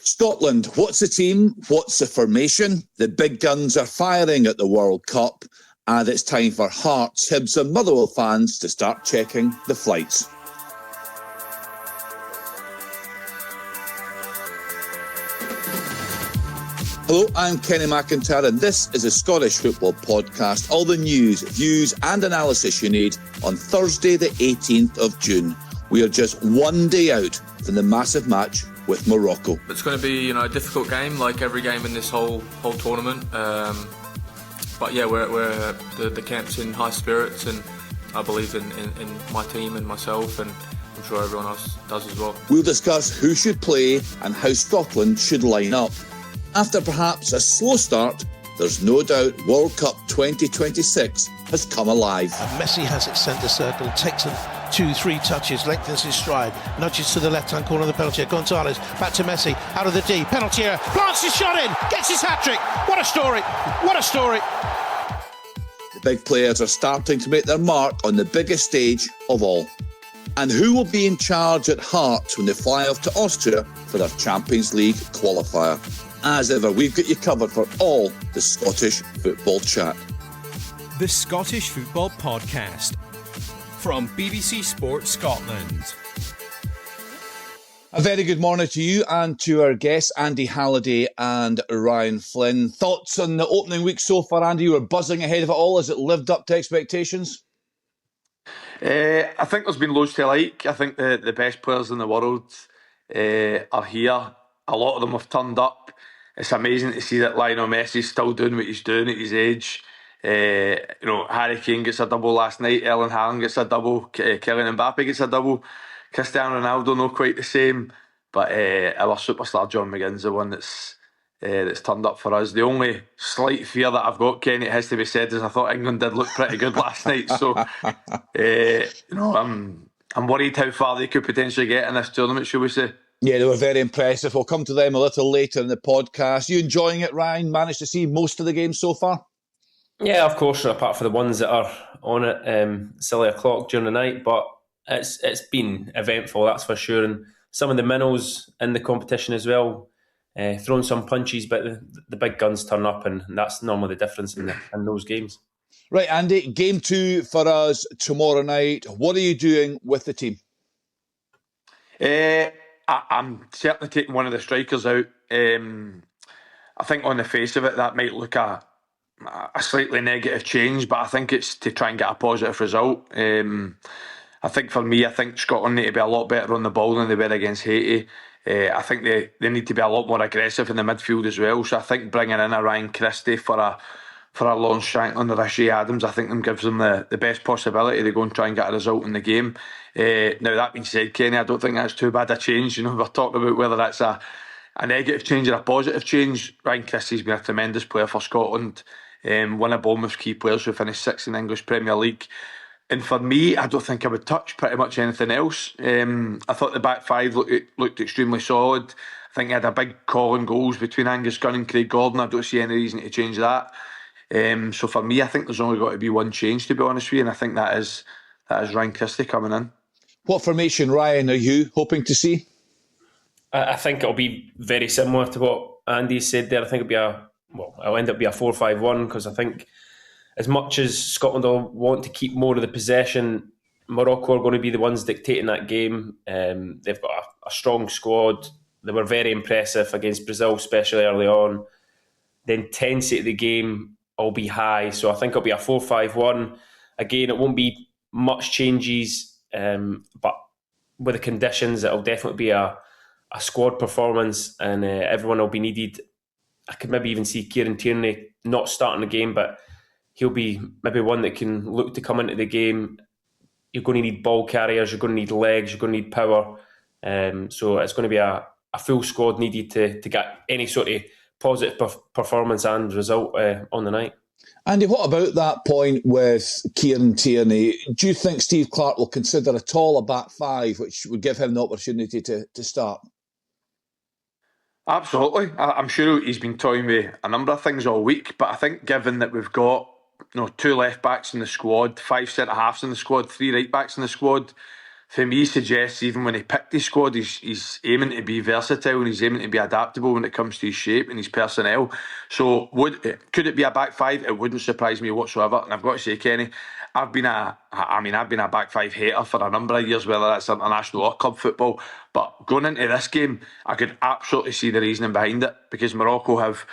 Scotland, what's the team? What's the formation? The big guns are firing at the World Cup, and it's time for Hearts, Hibs and Motherwell fans to start checking the flights. Hello, I'm Kenny Macintyre, and this is a Scottish Football Podcast. All the news, views and analysis you need on Thursday the 18th of June. We are just one day out from the massive match with Morocco. It's going to be, a difficult game, like every game in this whole tournament. But yeah, we're the camp's in high spirits, and I believe in my team and myself, and I'm sure everyone else does as well. We'll discuss who should play and how Scotland should line up. After perhaps a slow start, there's no doubt World Cup 2026 has come alive. And Messi has it centre circle, takes them 2-3 touches, lengthens his stride, nudges to the left-hand corner of the penalty area. Gonzalez, back to Messi, out of the D, penalty area, plants his shot in, gets his hat-trick. What a story, what a story. The big players are starting to make their mark on the biggest stage of all. And who will be in charge at Hearts when they fly off to Austria for their Champions League qualifier? As ever, we've got you covered for all the Scottish football chat. The Scottish Football Podcast from BBC Sport Scotland. A very good morning to you and to our guests, Andy Halliday and Ryan Flynn. Thoughts on the opening week so far, Andy? You were buzzing ahead of it all. Has it lived up to expectations? I think there's been loads to like. I think the best players in the world are here. A lot of them have turned up. It's amazing to see that Lionel Messi's still doing what he's doing at his age. Harry Kane gets a double last night. Erling Haaland gets a double. Kylian Mbappe gets a double. Cristiano Ronaldo not quite the same, but our superstar John McGlynn is the one that's turned up for us. The only slight fear that I've got, Kenny, it has to be said, is I thought England did look pretty good last night. So, I'm worried how far they could potentially get in this tournament, shall we say? Yeah, they were very impressive. We'll come to them a little later in the podcast. You enjoying it, Ryan? Managed to see most of the game so far? Yeah, of course, apart from the ones that are on at silly o'clock during the night, but it's been eventful, that's for sure. And some of the minnows in the competition as well, throwing some punches, but the big guns turn up, and that's normally the difference in those games. Right, Andy, game 2 for us tomorrow night. What are you doing with the team? I'm certainly taking one of the strikers out. I think on the face of it, that might look a slightly negative change, but I think it's to try and get a positive result. I think for me, I think Scotland need to be a lot better on the ball than they were against Haiti. I think they need to be a lot more aggressive in the midfield as well. So I think bringing in a Ryan Christie for a long shank on the Rishi Adams, I think gives them the best possibility to go and try and get a result in the game. Now, that being said, Kenny, I don't think that's too bad a change. We're talking about whether that's a negative change or a positive change. Ryan Christie's been a tremendous player for Scotland. One of Bournemouth's key players who finished 6th in the English Premier League. And for me, I don't think I would touch pretty much anything else. I thought the back five looked extremely solid. I think he had a big call on goals between Angus Gunn and Craig Gordon. I don't see any reason to change that. So for me, I think there's only got to be one change, to be honest with you, and I think that is Ryan Christie coming in. What formation, Ryan, are you hoping to see? I think it'll be very similar to what Andy said there. I think it'll end up being a 4-5-1, because I think as much as Scotland will want to keep more of the possession, Morocco are going to be the ones dictating that game. They've got a strong squad. They were very impressive against Brazil, especially early on. The intensity of the game will be high, so I think it'll be a 4-5-1. Again, it won't be much changes, but with the conditions, it'll definitely be a squad performance, and everyone will be needed. I could maybe even see Kieran Tierney not starting the game, but he'll be maybe one that can look to come into the game. You're going to need ball carriers, you're going to need legs, you're going to need power. So it's going to be a full squad needed to get any sort of positive performance and result on the night. Andy, what about that point with Kieran Tierney? Do you think Steve Clarke will consider at all a back five, which would give him the opportunity to start? Absolutely. I'm sure he's been toying with a number of things all week, but I think given that we've got 2 left backs in the squad, 5 centre halves in the squad, 3 right backs in the squad, for me suggests even when he picked his squad, he's aiming to be versatile and he's aiming to be adaptable when it comes to his shape and his personnel. So could it be a back five? It wouldn't surprise me whatsoever. And I've got to say, Kenny, I've been a back five hater for a number of years, whether that's international or club football. But going into this game, I could absolutely see the reasoning behind it, because Morocco have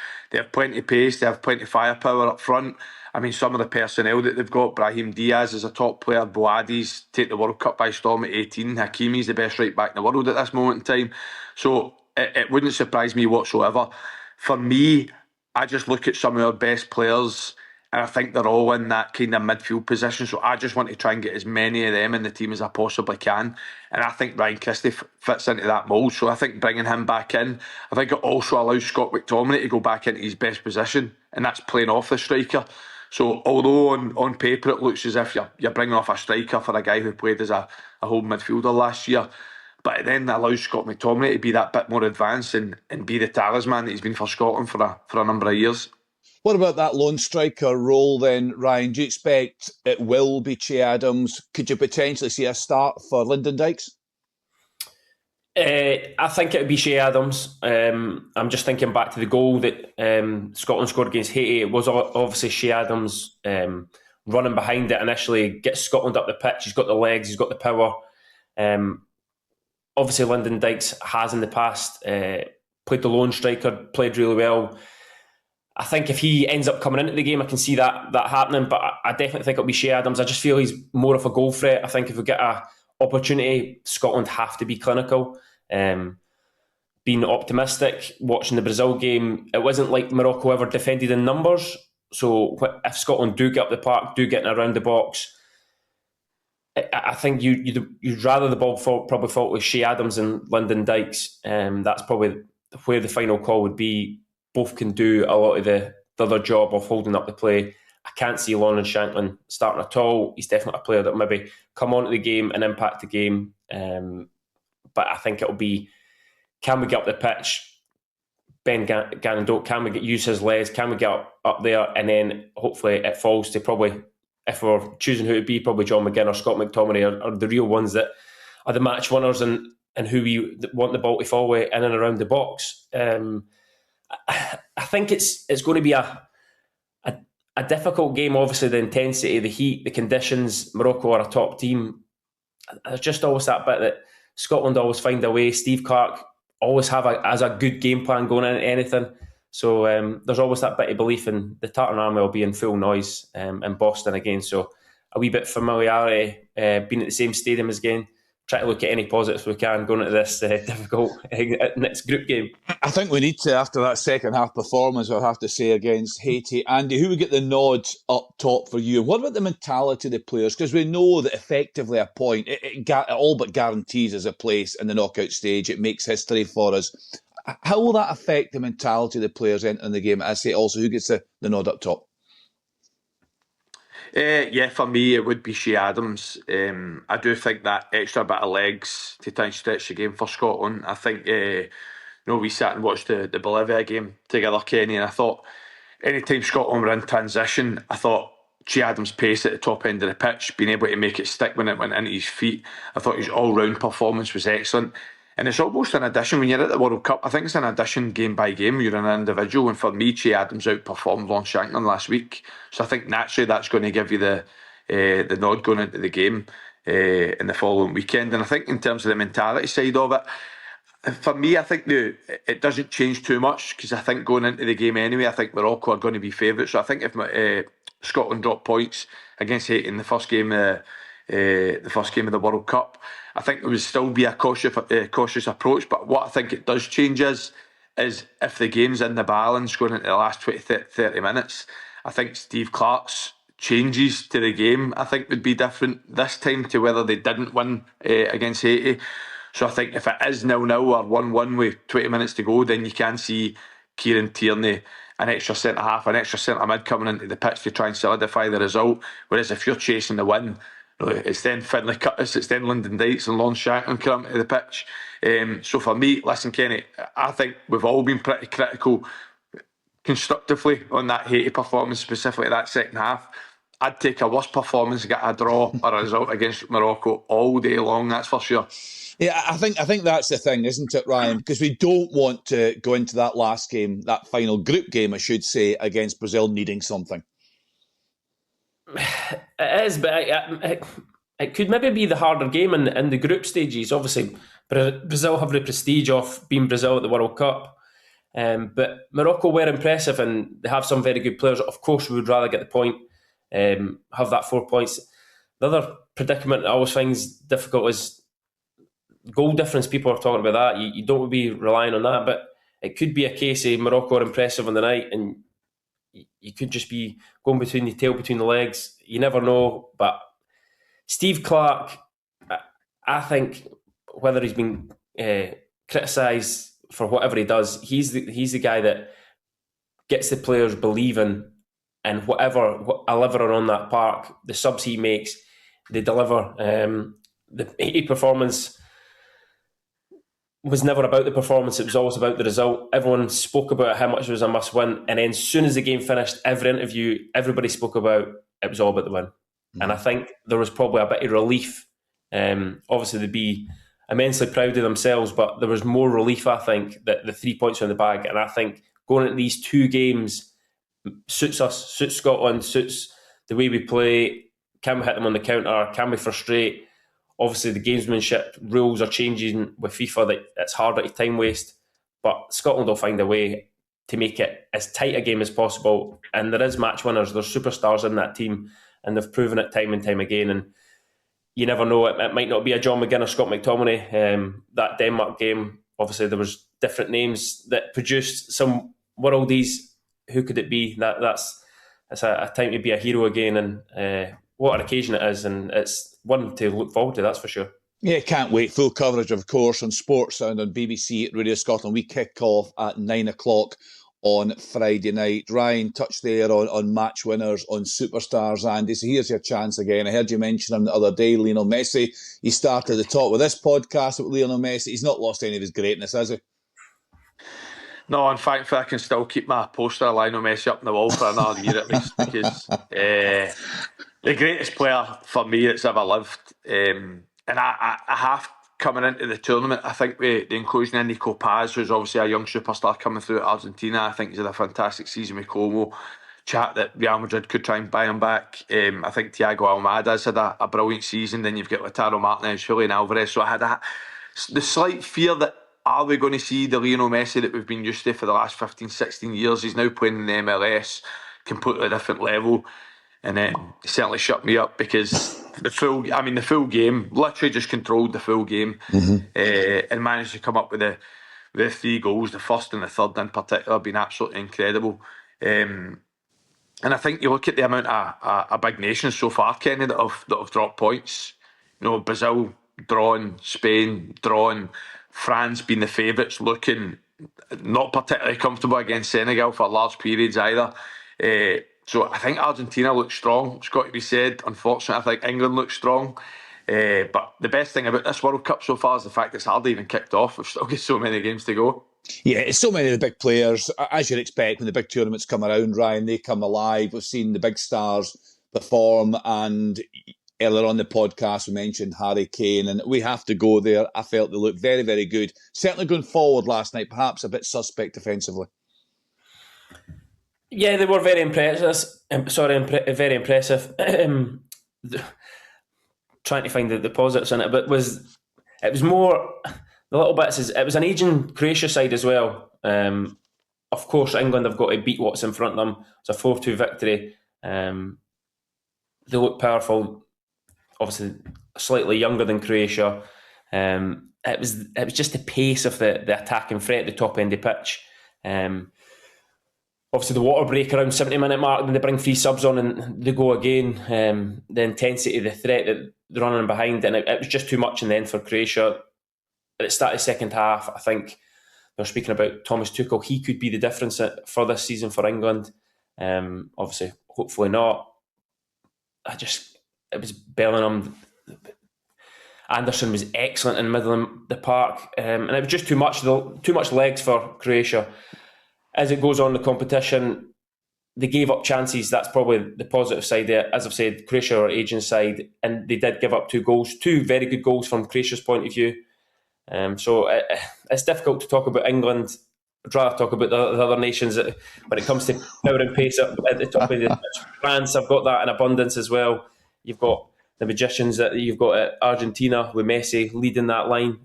plenty of pace, they have plenty of firepower up front. I mean, some of the personnel that they've got, Brahim Diaz is a top player, Boadi's take the World Cup by storm at 18, Hakimi's the best right back in the world at this moment in time. So it wouldn't surprise me whatsoever. For me, I just look at some of our best players and I think they're all in that kind of midfield position. So I just want to try and get as many of them in the team as I possibly can. And I think Ryan Christie fits into that mould. So I think bringing him back in, I think it also allows Scott McTominay to go back into his best position, and that's playing off the striker. So although on paper it looks as if you're bringing off a striker for a guy who played as a home midfielder last year, but it then allows Scott McTominay to be that bit more advanced and be the talisman that he's been for Scotland for a number of years. What about that lone striker role then, Ryan? Do you expect it will be Che Adams? Could you potentially see a start for Lyndon Dykes? I think it would be Che Adams. I'm just thinking back to the goal that Scotland scored against Haiti. It was obviously Che Adams running behind it initially, gets Scotland up the pitch. He's got the legs, he's got the power. Obviously, Lyndon Dykes has in the past played the lone striker, played really well. I think if he ends up coming into the game, I can see that happening, but I definitely think it'll be Che Adams. I just feel he's more of a goal threat. I think if we get a opportunity, Scotland have to be clinical. Being optimistic, watching the Brazil game, it wasn't like Morocco ever defended in numbers. So if Scotland do get up the park, do get in around the box, I think you'd rather the ball probably fall with Che Adams and Lyndon Dykes. That's probably where the final call would be. Both can do a lot of the other job of holding up the play. I can't see Lachlan Shanklin starting at all. He's definitely a player that will maybe come onto the game and impact the game. But I think it'll be, can we get up the pitch? Ben Gannon-Doak, can we use his legs? Can we get up there? And then hopefully it falls to probably, if we're choosing who it would be, probably John McGlynn or Scott McTominay are the real ones that are the match winners and who we want the ball to fall with in and around the box. I think it's going to be a difficult game. Obviously, the intensity, the heat, the conditions. Morocco are a top team. There's just always that bit that Scotland always find a way. Steve Clarke always has a good game plan going into anything. So there's always that bit of belief in the Tartan Army will be in full noise in Boston again. So a wee bit of familiarity, being at the same stadium as again. Try to look at any positives we can going into this difficult next group game. I think we need to, after that second half performance, I'll have to say, against Haiti. Andy, who would get the nod up top for you? What about the mentality of the players? Because we know that effectively a point, it all but guarantees us a place in the knockout stage. It makes history for us. How will that affect the mentality of the players entering the game? I say also, who gets the nod up top? Yeah, for me it would be Che Adams. I do think that extra bit of legs to try and stretch the game for Scotland. I think we sat and watched the Bolivia game together, Kenny, and I thought anytime Scotland were in transition, I thought Che Adams' pace at the top end of the pitch, being able to make it stick when it went into his feet, I thought his all-round performance was excellent. And it's almost an addition when you're at the World Cup. I think it's an addition game by game. You're an individual, and for me, Che Adams outperformed Lachlan Shanklin last week. So I think naturally that's going to give you the nod going into the game in the following weekend. And I think in terms of the mentality side of it, for me, I think it doesn't change too much, because I think going into the game anyway, I think Morocco are going to be favourites. So I think if Scotland drop points against Haiti in the first game of the World Cup, I think it would still be a cautious approach. But what I think it does change is if the game's in the balance going into the last 20-30 minutes, I think Steve Clarke's changes to the game, I think, would be different this time to whether they didn't win against Haiti. So I think if it is 0-0 or 1-1 with 20 minutes to go, then you can see Kieran Tierney, an extra centre-half, an extra centre-mid coming into the pitch to try and solidify the result. Whereas if you're chasing the win, it's then Finlay Curtis, it's then Lyndon Dykes and Lachlan Shanklin come to the pitch. So for me, listen, Kenny, I think we've all been pretty critical constructively on that Haiti performance, specifically that second half. I'd take a worse performance to get a draw or a result against Morocco all day long, that's for sure. Yeah, I think that's the thing, isn't it, Ryan? Because we don't want to go into that last game, that final group game, I should say, against Brazil needing something. It is, but it could maybe be the harder game in the group stages. Obviously, Brazil have the prestige of being Brazil at the World Cup. But Morocco were impressive and they have some very good players. Of course, we would rather get the point, have that 4 points. The other predicament I always find difficult is goal difference. People are talking about that. You don't be relying on that, but it could be a case of Morocco are impressive on the night and you could just be going between the tail between the legs. You never know. But Steve Clarke, I think, whether he's been criticised for whatever he does, he's the guy that gets the players believing, and whatever on that park, the subs he makes, they deliver. The 80 performance was never about the performance, it was always about the result. Everyone spoke about how much it was a must win, and then as soon as the game finished, every interview, everybody spoke about it was all about the win. And I think there was probably a bit of relief. Obviously they'd be immensely proud of themselves, but there was more relief, I think, that the 3 points are in the bag. And I think going into these two games suits us, suits Scotland, suits the way we play. Can we hit them on the counter? Can we frustrate? Obviously, the gamesmanship rules are changing with FIFA, that it's harder to time waste. But Scotland will find a way to make it as tight a game as possible. And there is match winners, there's superstars in that team, and they've proven it time and time again. And you never know, it might not be a John McGlynn or Scott McTominay. That Denmark game, obviously there was different names that produced some worldies. Who could it be? That's a time to be a hero again, and what an occasion it is, and it's one to look forward to, that's for sure. Yeah, can't wait. Full coverage, of course, on Sports Sound on BBC Radio Scotland. We kick off at 9 o'clock on Friday night. Ryan, touch there on match winners, on superstars, Andy. So here's your chance again. I heard you mention him the other day, Lionel Messi. He started at the top with this podcast with Lionel Messi. He's not lost any of his greatness, has he? No, in fact, I can still keep my poster of Lionel Messi up on the wall for another year at least, because the greatest player for me that's ever lived. And I have, coming into the tournament, I think with the inclusion of Nico Paz, who's obviously a young superstar coming through at Argentina, I think he's had a fantastic season with Como. Chat that Real Madrid could try and buy him back. I think Thiago Almada's had a brilliant season. Then you've got Lautaro Martinez, Julian Alvarez. So I had the slight fear that, are we going to see the Lionel Messi that we've been used to for the last 15, 16 years? He's now playing in the MLS, completely different level. And it certainly shut me up, because the full game, literally just controlled the full game, and managed to come up with the 3 goals, the first and the third in particular, being absolutely incredible. And I think you look at the amount of big nations so far, Kenny, that have dropped points. You know, Brazil drawing, Spain drawing, France being the favourites, looking not particularly comfortable against Senegal for large periods either. So I think Argentina looks strong, it's got to be said. Unfortunately, I think England looks strong. But the best thing about this World Cup so far is the fact it's hardly even kicked off. We've still got so many games to go. Yeah, it's so many of the big players. As you'd expect, when the big tournaments come around, Ryan, they come alive. We've seen the big stars perform, and earlier on the podcast we mentioned Harry Kane, and we have to go there. I felt they looked very, very good. Certainly going forward last night, perhaps a bit suspect defensively. Yeah, they were very impressive. Very impressive. Trying to find the positives in it, but it was more the little bits. It was an aging Croatia side as well. Of course, England have got to beat what's in front of them. It's a 4-2 victory. They look powerful. Obviously, slightly younger than Croatia. It was just the pace of the attacking threat at the top end of the pitch. Obviously, the water break around 70-minute mark, then they bring 3 subs on and they go again. The intensity, the threat that they're running behind, and it was just too much in the end for Croatia. At the start of the second half, I think they're speaking about Thomas Tuchel. He could be the difference for this season for England. Obviously, hopefully not. It was Bellingham. Anderson was excellent in the middle of the park, and it was just too much legs for Croatia. As it goes on the competition, they gave up chances. That's probably the positive side there. As I've said, Croatia are aging side, and they did give up 2 goals, 2 very good goals from Croatia's point of view. So it's difficult to talk about England. I'd rather talk about the other nations when it comes to power and pace at the top of the pitch. France have got that in abundance as well. You've got the magicians that you've got at Argentina with Messi leading that line.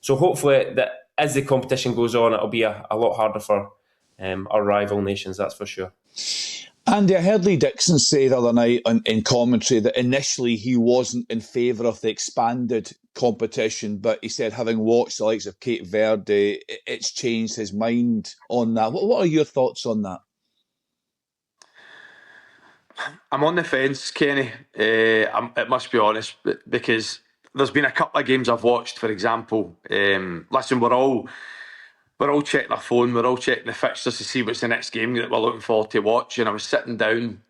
So hopefully that as the competition goes on, it'll be a lot harder for our rival nations, that's for sure. Andy, I heard Lee Dixon say the other night in commentary that initially he wasn't in favour of the expanded competition, but he said having watched the likes of Cape Verde, it's changed his mind on that. What are your thoughts on that? I'm on the fence, Kenny. It must be honest, because there's been a couple of games I've watched, for example. Listen, we're all checking our phone, we're all checking the fixtures to see what's the next game that we're looking forward to watch. And I was sitting down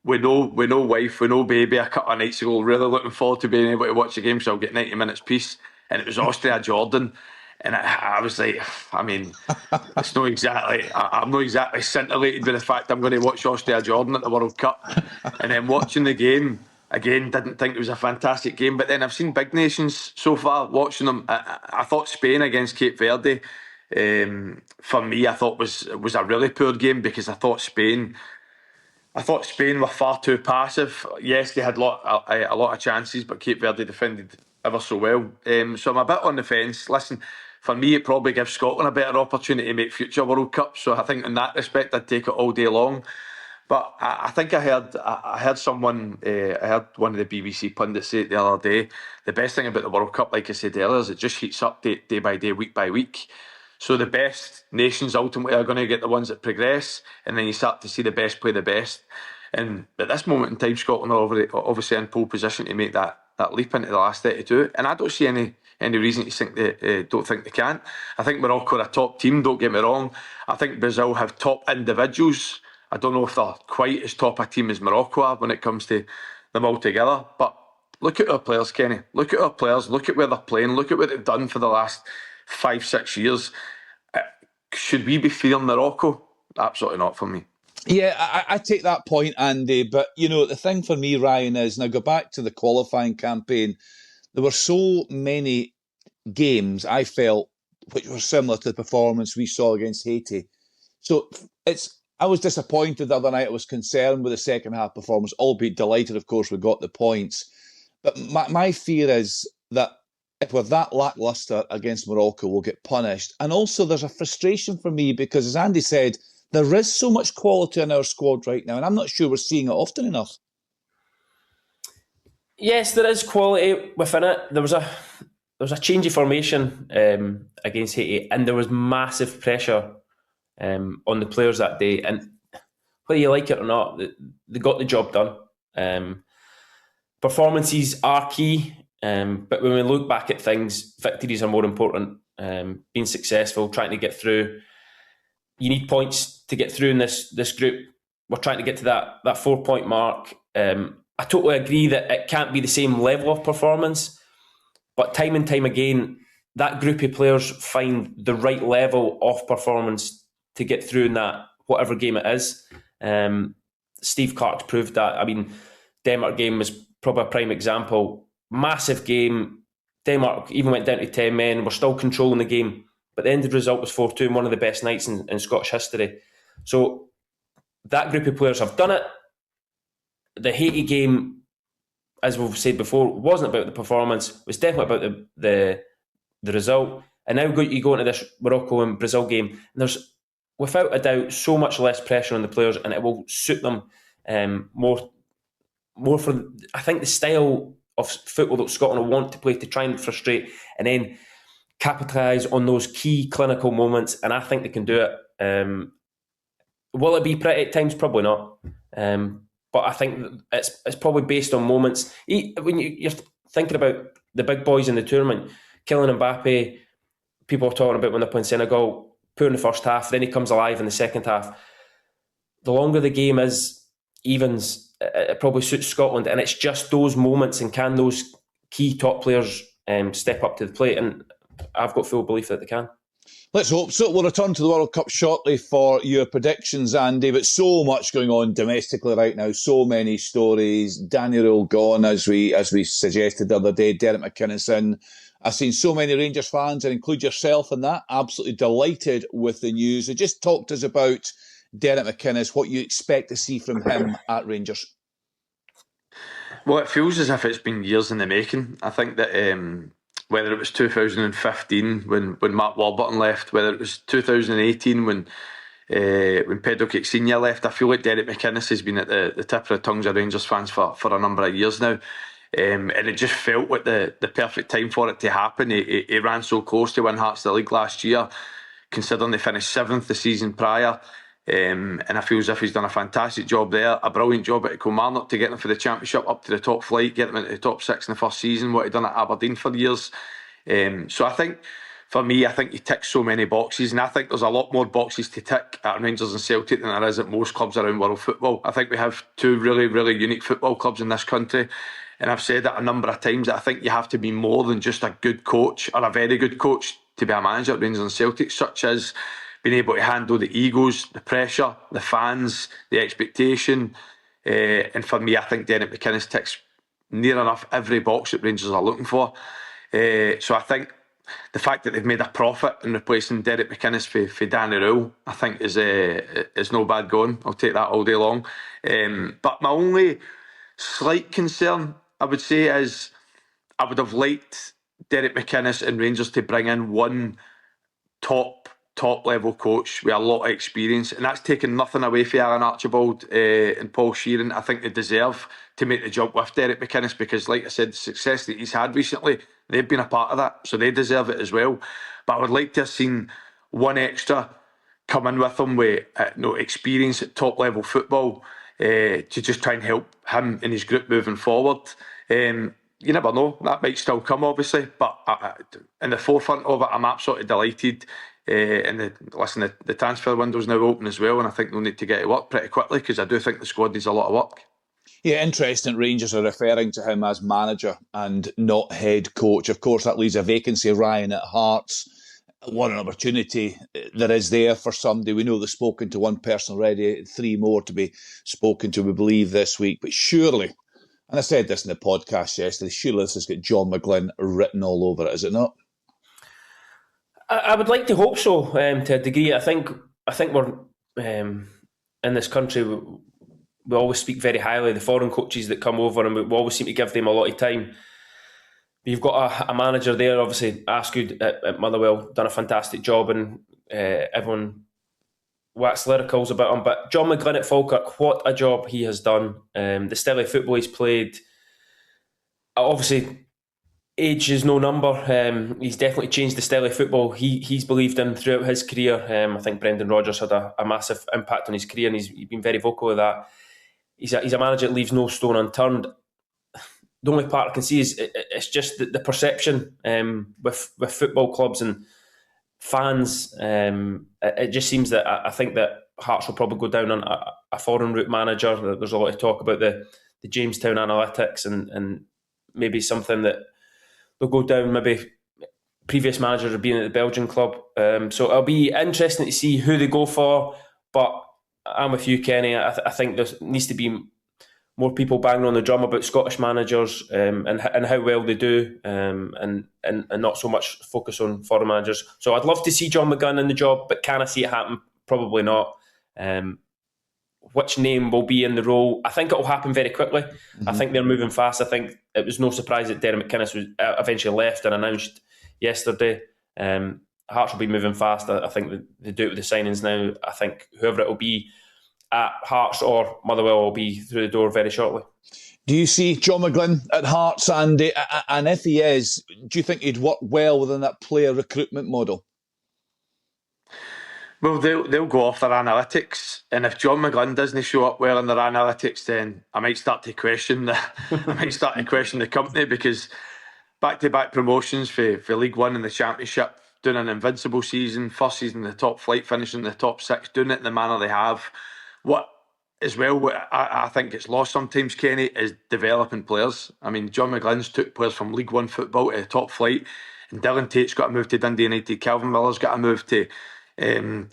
with no wife, with no baby a couple of nights ago, really looking forward to being able to watch a game, so I'll get 90 minutes piece. And it was Austria-Jordan. And I was like, I mean, it's not exactly, I'm not exactly scintillated with the fact I'm going to watch Austria-Jordan at the World Cup. And then watching the game, again, didn't think it was a fantastic game. But then I've seen big nations so far, watching them. I thought Spain against Cape Verde, for me, I thought was a really poor game, because I thought Spain were far too passive. Yes, they had a lot of chances, but Cape Verde defended ever so well. So I'm a bit on the fence. Listen, for me, it probably gives Scotland a better opportunity to make future World Cups. So I think in that respect, I'd take it all day long. But I think I heard one of the BBC pundits say it the other day, the best thing about the World Cup, like I said earlier, is it just heats up day by day, week by week. So the best nations ultimately are going to get the ones that progress, and then you start to see the best play the best. And at this moment in time, Scotland are obviously in pole position to make that leap into the last 32, and I don't see any reason to think they don't think they can. I think Morocco are a top team, don't get me wrong. I think Brazil have top individuals. I don't know if they're quite as top a team as Morocco are when it comes to them all together. But look at our players, Kenny. Look at our players. Look at where they're playing. Look at what they've done for the last 5-6 years. Should we be fearing Morocco? Absolutely not for me. Yeah, I take that point, Andy. But, the thing for me, Ryan, is, now go back to the qualifying campaign. There were so many games, I felt, which were similar to the performance we saw against Haiti. So I was disappointed the other night. I was concerned with the second half performance, albeit delighted, of course, we got the points. But my fear is that if we're that lacklustre against Morocco, we'll get punished. And also there's a frustration for me because, as Andy said, there is so much quality in our squad right now, and I'm not sure we're seeing it often enough. Yes, there is quality within it. There was a change of formation against Haiti, and there was massive pressure on the players that day. And whether you like it or not, they got the job done. Performances are key, but when we look back at things, victories are more important. Being successful, trying to get through. You need points to get through in this group. We're trying to get to that 4-point mark. I totally agree that it can't be the same level of performance, but time and time again, that group of players find the right level of performance to get through in that whatever game it is. Steve Clarke proved that. I mean, Denmark game was probably a prime example. Massive game. Denmark even went down to 10 men. We're still controlling the game. But the end of the result was 4-2 and one of the best nights in Scottish history. So that group of players have done it. The Haiti game, as we've said before, wasn't about the performance. It was definitely about the result. And now you go into this Morocco and Brazil game, and there's, without a doubt, so much less pressure on the players, and it will suit them more for, I think, the style of football that Scotland will want to play, to try and frustrate and then capitalise on those key clinical moments, and I think they can do it. Will it be pretty at times? Probably not. But I think it's probably based on moments. When you're thinking about the big boys in the tournament, Kylian Mbappe, people are talking about when they're playing Senegal, poor in the first half, then he comes alive in the second half. The longer the game is, evens, it probably suits Scotland, and it's just those moments, and can those key top players step up to the plate? And I've got full belief that they can. Let's hope so. We'll return to the World Cup shortly for your predictions, Andy, but so much going on domestically right now, so many stories. Danny Rule gone, as we suggested the other day, Derek McInnes in. I've seen so many Rangers fans, and include yourself in that, absolutely delighted with the news. So just talk to us about Derek McInnes, what you expect to see from him at Rangers. Well, it feels as if it's been years in the making. I think that whether it was 2015 when Mark Warburton left, whether it was 2018 when Pedro Caixinha left, I feel like Derek McInnes has been at the tip of the tongues of Rangers fans for a number of years now. And it just felt like the perfect time for it to happen. He ran so close to win Hearts of the League last year, considering they finished 7th the season prior. And I feel as if he's done a fantastic job there, a brilliant job at Kilmarnock to get them for the Championship up to the top flight, get them into the top 6 in the first season, what he'd done at Aberdeen for years. So I think, for me, I think he ticks so many boxes, and I think there's a lot more boxes to tick at Rangers and Celtic than there is at most clubs around world football. I think we have two really, really unique football clubs in this country, and I've said that a number of times that I think you have to be more than just a good coach or a very good coach to be a manager at Rangers and Celtic, such as being able to handle the egos, the pressure, the fans, the expectation. And for me, I think Derek McInnes ticks near enough every box that Rangers are looking for. So I think the fact that they've made a profit in replacing Derek McInnes for Danny Rule, I think is no bad going. I'll take that all day long. But my only slight concern, I would say, is I would have liked Derek McInnes and Rangers to bring in one top level coach with a lot of experience, and that's taken nothing away from Alan Archibald and Paul Sheeran. I think they deserve to make the jump with Derek McInnes because, like I said, the success that he's had recently, they've been a part of that, so they deserve it as well. But I would like to have seen one extra come in with him with experience at top level football to just try and help him and his group moving forward. You never know, that might still come obviously, but in the forefront of it, I'm absolutely delighted. And the transfer window's now open as well, and I think they'll need to get to work pretty quickly because I do think the squad needs a lot of work. Yeah, interesting. Rangers are referring to him as manager and not head coach. Of course, that leaves a vacancy, Ryan, at Hearts. What an opportunity there is there for somebody. We know they've spoken to one person already, 3 more to be spoken to, we believe, this week. But surely, and I said this in the podcast yesterday, surely this has got John McGlynn written all over it, is it not? I would like to hope so, to a degree. I think we're in this country. We always speak very highly of the foreign coaches that come over, and we always seem to give them a lot of time. You've got a manager there, obviously Askew at Motherwell, done a fantastic job, and everyone wax lyricals about him. But John McGlynn at Falkirk, what a job he has done. The style of football he's played, obviously. Age is no number. He's definitely changed the style of football he's believed in throughout his career. I think Brendan Rodgers had a massive impact on his career, and he's been very vocal with that. He's a manager that leaves no stone unturned. The only part I can see is it's just the perception with football clubs and fans. It just seems that I think that Hearts will probably go down on a foreign route manager. There's a lot of talk about the Jamestown analytics and maybe something that they'll go down, maybe previous managers have been at the Belgian club. So it'll be interesting to see who they go for. But I'm with you, Kenny. I think there needs to be more people banging on the drum about Scottish managers and how well they do, and not so much focus on foreign managers. So I'd love to see John McGlynn in the job, but can I see it happen? Probably not. Which name will be in the role? I think it will happen very quickly. Mm-hmm. I think they're moving fast. I think it was no surprise that Derek McInnes was eventually left and announced yesterday. Hearts will be moving fast. I think they do it with the signings now. I think whoever it will be at Hearts or Motherwell will be through the door very shortly. Do you see John McGlynn at Hearts, Andy? And if he is, do you think he'd work well within that player recruitment model? Well, they'll go off their analytics, and if John McGlynn doesn't show up well in their analytics, then I might start to question the company, because back-to-back promotions for League One and the Championship, doing an invincible season, first season in the top flight, finishing in the top 6, doing it in the manner they have. What I think it's lost sometimes, Kenny, is developing players. I mean, John McGlynn's took players from League One football to the top flight, And Dylan Tate's got to move to Dundee United. Calvin Miller's got to move to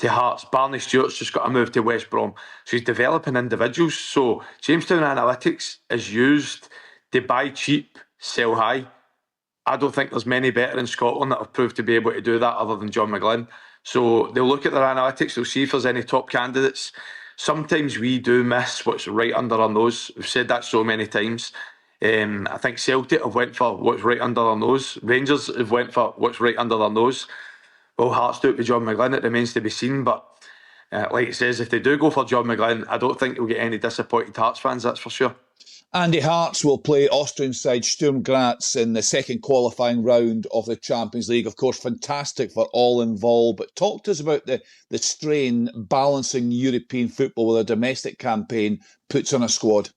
Hearts. Barney Stewart's just got to move to West Brom. So he's developing individuals. So Jamestown Analytics is used to buy cheap, sell high. I don't think there's many better in Scotland that have proved to be able to do that other than John McGlynn. So they'll look at their analytics, they'll see if there's any top candidates. Sometimes we do miss what's right under our nose. We've said that so many times. I think Celtic have went for what's right under their nose. Rangers have went for what's right under their nose. Well, Hearts do it with John McGlynn. It remains to be seen. But like it says, if they do go for John McGlynn, I don't think we'll get any disappointed Hearts fans, that's for sure. Andy Hearts will play Austrian side Sturm Graz in the second qualifying round of the Champions League. Of course, fantastic for all involved. But talk to us about the strain balancing European football with a domestic campaign puts on a squad.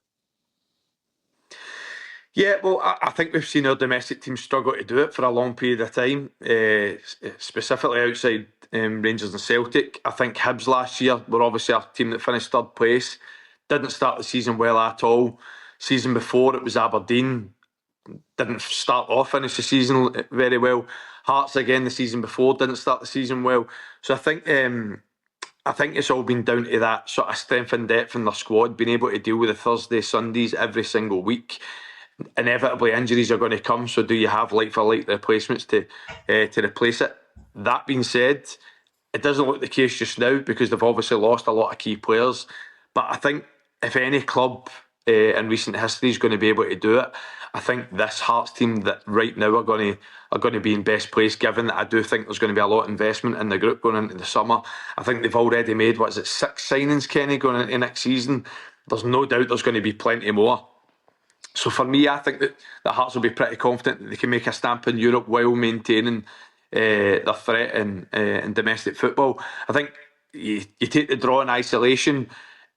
Yeah, well, I think we've seen our domestic team struggle to do it for a long period of time, specifically outside Rangers and Celtic. I think Hibs last year were obviously a team that finished third place. Didn't start the season well at all. Season before it was Aberdeen. Didn't start off, finish the season very well. Hearts again the season before didn't start the season well. So I think it's all been down to that sort of strength and depth in their squad, being able to deal with the Thursday, Sundays every single week. Inevitably injuries are going to come, so do you have like for like replacements to replace it? That being said, it doesn't look the case just now because they've obviously lost a lot of key players. But I think if any club in recent history is going to be able to do it, I think this Hearts team that right now are going to be in best place, given that I do think there's going to be a lot of investment in the group going into the summer. I think they've already made, 6 signings, Kenny, going into next season. There's no doubt there's going to be plenty more. So for me, I think that the Hearts will be pretty confident that they can make a stamp in Europe while maintaining their threat in domestic football. I think you take the draw in isolation.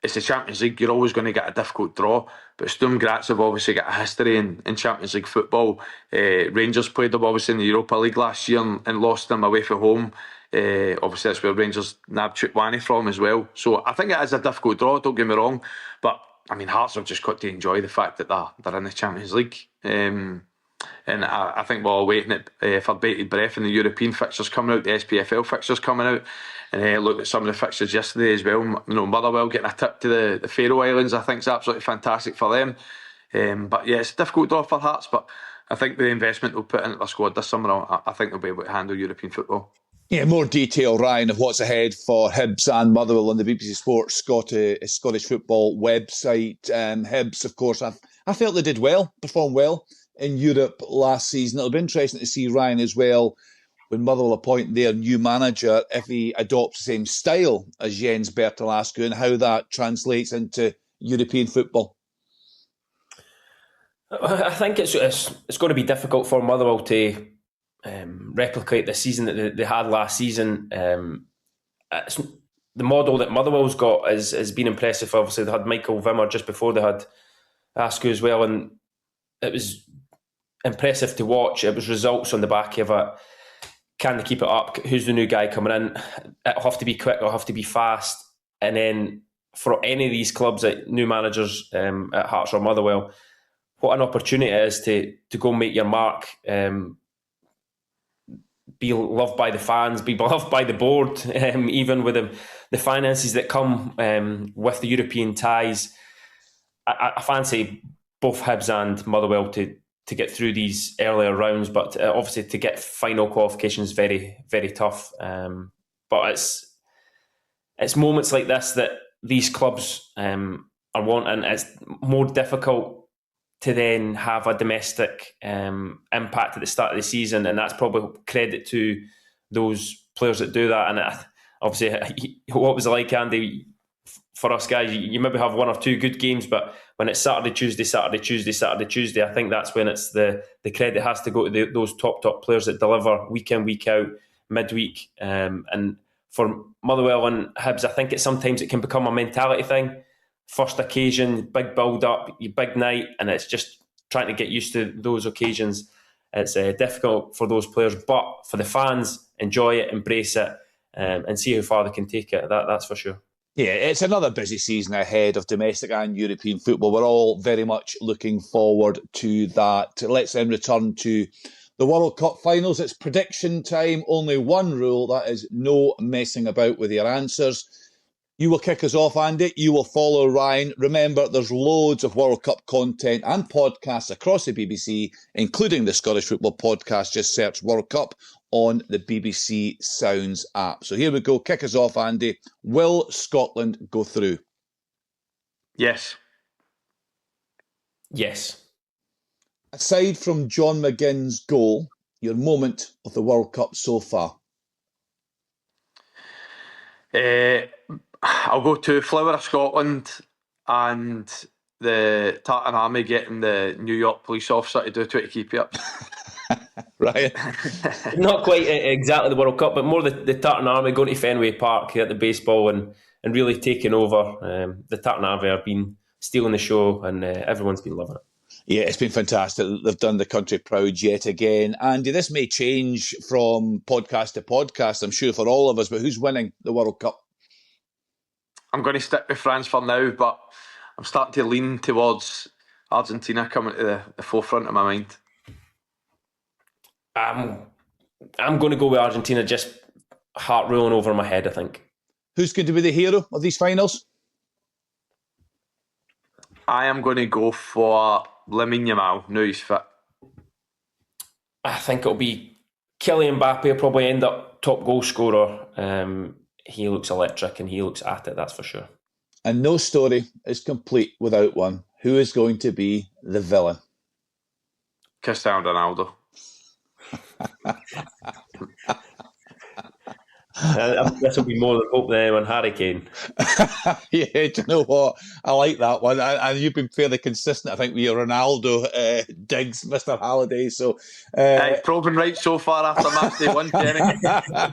It's the Champions League, you're always going to get a difficult draw. But Sturm Graz have obviously got a history in Champions League football. Rangers played them obviously in the Europa League last year and lost them away from home. Obviously that's where Rangers nabbed Chutwani from as well. So I think it is a difficult draw, don't get me wrong. But I mean, Hearts have just got to enjoy the fact that they're in the Champions League. And I think we're all waiting for bated breath in the European fixtures coming out, the SPFL fixtures coming out. And looked at some of the fixtures yesterday as well. You know, Motherwell getting a tip to the Faroe Islands, I think is absolutely fantastic for them. But yeah, it's a difficult draw for Hearts, but I think the investment they'll put into their squad this summer, I think they'll be able to handle European football. Yeah, more detail, Ryan, of what's ahead for Hibs and Motherwell on the BBC Sports Scottish football website. Hibs, of course, I felt they did well, performed well in Europe last season. It'll be interesting to see, Ryan, as well, when Motherwell appoint their new manager, if he adopts the same style as Jens Bertolascu and how that translates into European football. I think it's going to be difficult for Motherwell to replicate the season that they had last season. The model that Motherwell's got has been impressive. Obviously, they had Michael Wimmer just before they had Askew as well, and it was impressive to watch. It was results on the back of it. Can they keep it up? Who's the new guy coming in? It'll have to be quick, it'll have to be fast. And then for any of these clubs, new managers at Hearts or Motherwell, what an opportunity it is to go and make your mark, be loved by the fans, be loved by the board, even with the finances that come with the European ties. I fancy both Hibs and Motherwell to get through these earlier rounds, but obviously to get final qualifications very, very tough. But it's moments like this that these clubs are wanting. It's more difficult to then have a domestic impact at the start of the season, and that's probably credit to those players that do that. And obviously, what was it like, Andy, for us guys? You maybe have one or two good games, but when it's Saturday, Tuesday, I think that's when it's the credit has to go to those top players that deliver week in, week out, midweek. And for Motherwell and Hibs, I think sometimes it can become a mentality thing. First occasion, big build up, big night, and it's just trying to get used to those occasions. It's difficult for those players, but for the fans, enjoy it, embrace it, and see how far they can take it. That's for sure. Yeah, it's another busy season ahead of domestic and European football. We're all very much looking forward to that. Let's then return to The World Cup finals, it's prediction time. Only one rule, that is no messing about with your answers. You will kick us off, Andy. You will follow Ryan. Remember, there's loads of World Cup content and podcasts across the BBC, including the Scottish Football Podcast. Just search World Cup on the BBC Sounds app. So here we go. Kick us off, Andy. Will Scotland go through? Yes. Yes. Aside from John McGlynn's goal, your moment of the World Cup so far? I'll go to Flower of Scotland and the Tartan Army getting the New York police officer to do to keep you up. Right. Not quite exactly the World Cup, but more the Tartan Army going to Fenway Park at the baseball and really taking over. The Tartan Army have been stealing the show and everyone's been loving it. Yeah, it's been fantastic. They've done the country proud yet again. Andy, this may change from podcast to podcast, I'm sure, for all of us, but who's winning the World Cup? I'm going to stick with France for now, but I'm starting to lean towards Argentina coming to the forefront of my mind. I'm going to go with Argentina, just heart rolling over my head, I think. Who's going to be the hero of these finals? I am going to go for Lamine Yamal. No, he's fit. I think it'll be Kylian Mbappe will probably end up top goal scorer. He looks electric and he looks at it, that's for sure. And no story is complete without one. Who is going to be the villain? Cristiano Ronaldo. This will be more than hope than anyone. Harry Kane. Yeah, do you know what? I like that one. And you've been fairly consistent, I think, with your Ronaldo digs, Mr. Halliday. So, probing right so far after match day 1, Kenny.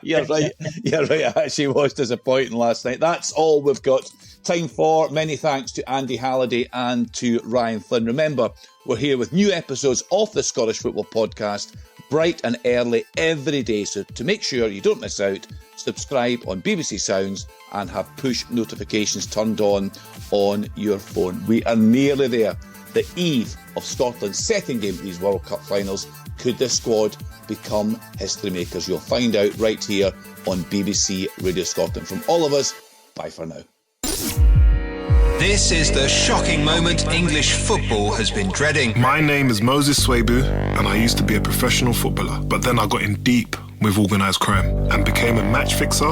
You're right. It actually was disappointing last night. That's all we've got time for. Many thanks to Andy Halliday and to Ryan Flynn. Remember, we're here with new episodes of the Scottish Football Podcast, bright and early every day. So to make sure you don't miss out, subscribe on BBC Sounds and have push notifications turned on your phone. We are nearly there. The eve of Scotland's second game of these World Cup finals. Could this squad become history makers? You'll find out right here on BBC Radio Scotland. From all of us, bye for now. This is the shocking moment English football has been dreading. My name is Moses Swabu and I used to be a professional footballer, but then I got in deep with organised crime and became a match fixer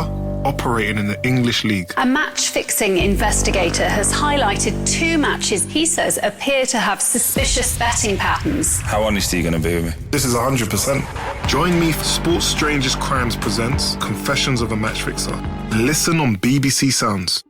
operating in the English League. A match-fixing investigator has highlighted 2 matches he says appear to have suspicious betting patterns. How honest are you going to be with me? This is 100%. Join me for Sports Strangers Crimes presents Confessions of a Match Fixer. Listen on BBC Sounds.